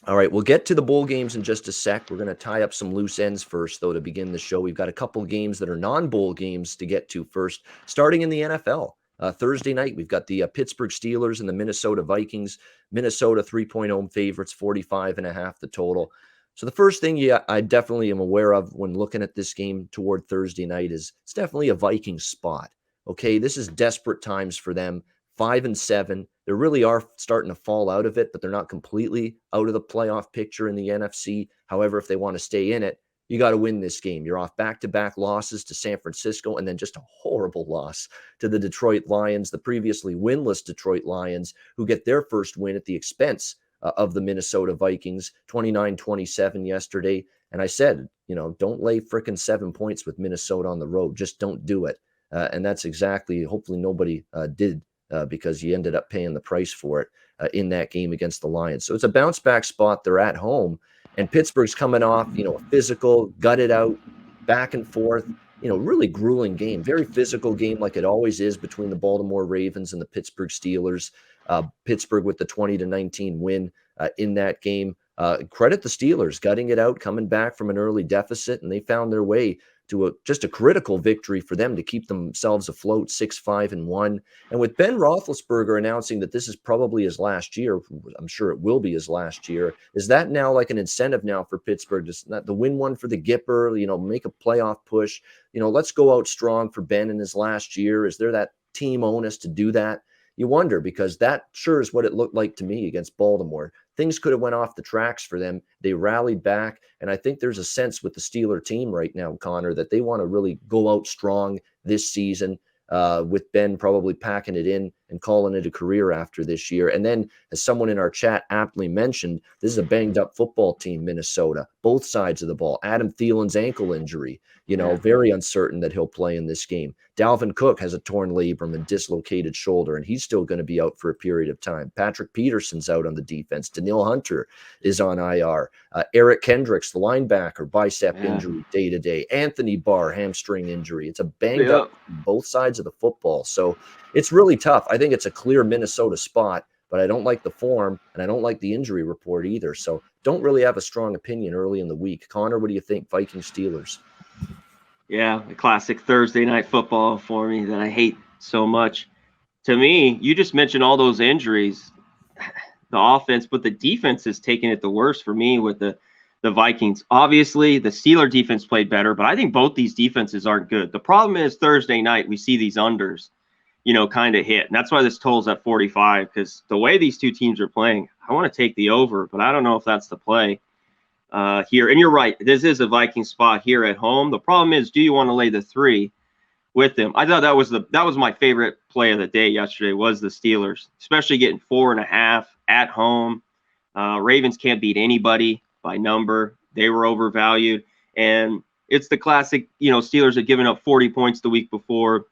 All right, we'll get to the bowl games in just a sec. We're going to tie up some loose ends first, though, to begin the show. We've got a couple games that are non-bowl games to get to first, starting in the NFL. Thursday night, we've got the Pittsburgh Steelers and the Minnesota Vikings. Minnesota 3-point home favorites, 45.5 the total. So the first thing I definitely am aware of when looking at this game toward Thursday night is it's definitely a Vikings spot. Okay, this is desperate times for them. 5-7. They really are starting to fall out of it, but they're not completely out of the playoff picture in the NFC. However, if they want to stay in it, you got to win this game. You're off back-to-back losses to San Francisco and then just a horrible loss to the Detroit Lions, the previously winless Detroit Lions, who get their first win at the expense of the Minnesota Vikings, 29-27 yesterday. And I said, don't lay frickin' 7 points with Minnesota on the road. Just don't do it. And that's exactly, hopefully nobody did. Because you ended up paying the price for it in that game against the Lions. So it's a bounce back spot. They're at home, and Pittsburgh's coming off, a physical, gutted out, back and forth, really grueling game, very physical game like it always is between the Baltimore Ravens and the Pittsburgh Steelers. Pittsburgh with the 20-19 win in that game. Credit the Steelers, gutting it out, coming back from an early deficit, and they found their way to just a critical victory for them to keep themselves afloat, 6-5-1. And with Ben Roethlisberger announcing that this is probably his last year, I'm sure it will be his last year, is that now like an incentive now for Pittsburgh to win one for the Gipper, make a playoff push? Let's go out strong for Ben in his last year. Is there that team onus to do that? You wonder, because that sure is what it looked like to me against Baltimore. Things could have went off the tracks for them. They rallied back, and I think there's a sense with the Steeler team right now, Conor, that they want to really go out strong this season, with Ben probably packing it in and calling it a career after this year. And then, as someone in our chat aptly mentioned, this is a banged-up football team, Minnesota, both sides of the ball. Adam Thielen's ankle injury, very uncertain that he'll play in this game. Dalvin Cook has a torn labrum and dislocated shoulder, and he's still going to be out for a period of time. Patrick Peterson's out on the defense. Daniil Hunter is on IR. Eric Kendricks, the linebacker, bicep injury day-to-day. Anthony Barr, hamstring injury. It's a banged-up both sides of the football. So it's really tough. I think it's a clear Minnesota spot, but I don't like the form, and I don't like the injury report either. So don't really have a strong opinion early in the week. Conor, what do you think? Vikings Steelers. Yeah, the classic Thursday night football for me that I hate so much. To me, you just mentioned all those injuries, the offense, but the defense is taking it the worst for me with the Vikings. Obviously, the Steeler defense played better, but I think both these defenses aren't good. The problem is Thursday night, we see these unders, kind of hit. And that's why this total's at 45, because the way these two teams are playing, I want to take the over, but I don't know if that's the play. Here. And you're right. This is a Viking spot here at home. The problem is, do you want to lay the 3 with them? I thought that was my favorite play of the day yesterday was the Steelers, especially getting 4.5 at home. Ravens can't beat anybody by number. They were overvalued. And it's the classic, Steelers had given up 40 points the week before,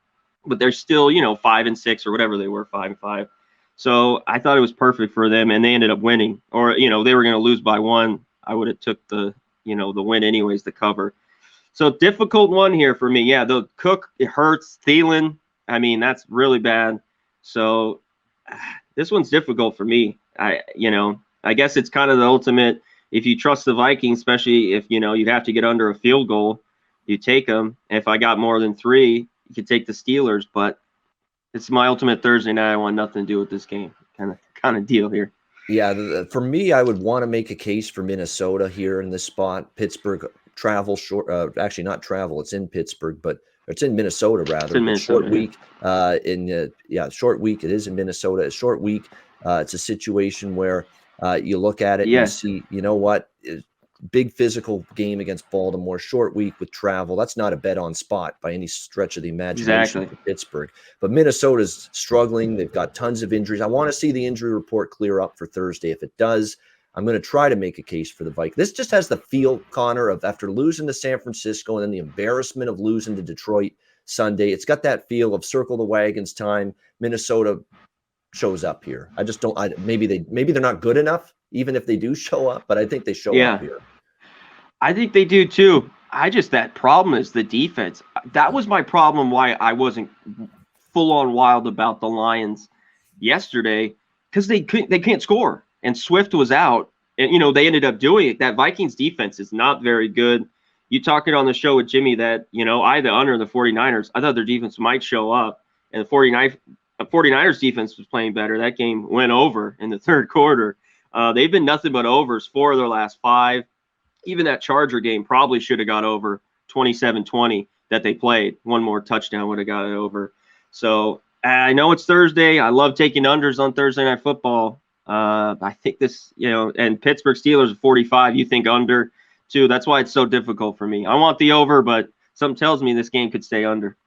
but they're still, 5-6 or whatever they were, 5-5. So I thought it was perfect for them, and they ended up winning. Or, they were going to lose by 1. I would have took the win anyways, the cover. So difficult one here for me. Yeah, the Cook, it hurts. Thielen, I mean, that's really bad. So this one's difficult for me. I guess it's kind of the ultimate. If you trust the Vikings, especially if, you have to get under a field goal, you take them. If I got more than 3, you could take the Steelers. But it's my ultimate Thursday night. I want nothing to do with this game kind of deal here. Yeah, for me, I would want to make a case for Minnesota here in this spot. Pittsburgh travel short, actually not travel. It's in Pittsburgh, but it's in Minnesota rather. It's in Minnesota, short week. Short week. It is in Minnesota. A short week. It's a situation where you look at it and you see, big physical game against Baltimore, short week with travel. That's not a bet on spot by any stretch of the imagination for Pittsburgh. But Minnesota's struggling. They've got tons of injuries. I want to see the injury report clear up for Thursday. If it does, I'm going to try to make a case for the Vikings. This just has the feel, Conor, of after losing to San Francisco and then the embarrassment of losing to Detroit Sunday. It's got that feel of circle the wagons time. Minnesota shows up here. I just don't. Maybe they're not good enough, even if they do show up. But I think they show up here. I think they do too. That problem is the defense. That was my problem why I wasn't full on wild about the Lions yesterday, because they can't score. And Swift was out. And, you know, they ended up doing it. That Vikings defense is not very good. You talking on the show with Jimmy that, you know, I had the under the 49ers. I thought their defense might show up. And the 49ers defense was playing better. That game went over in the third quarter. They've been nothing but overs 4 of their last 5. Even that Charger game probably should have got over 27-20 that they played. One more touchdown would have got it over. So I know it's Thursday. I love taking unders on Thursday Night Football. I think this, you know, and Pittsburgh Steelers 45, you think under too. That's why it's so difficult for me. I want the over, but something tells me this game could stay under.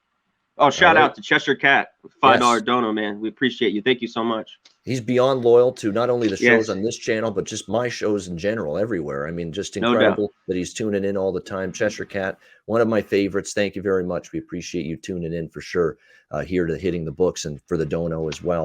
Oh, shout out to Cheshire Cat with $5 dono, man. We appreciate you. Thank you so much. He's beyond loyal to not only the shows Yes. on this channel, but just my shows in general everywhere. I mean, just No incredible that he's tuning in all the time. Cheshire Cat, one of my favorites. Thank you very much. We appreciate you tuning in for sure here to Hitting the Books and for the dono as well.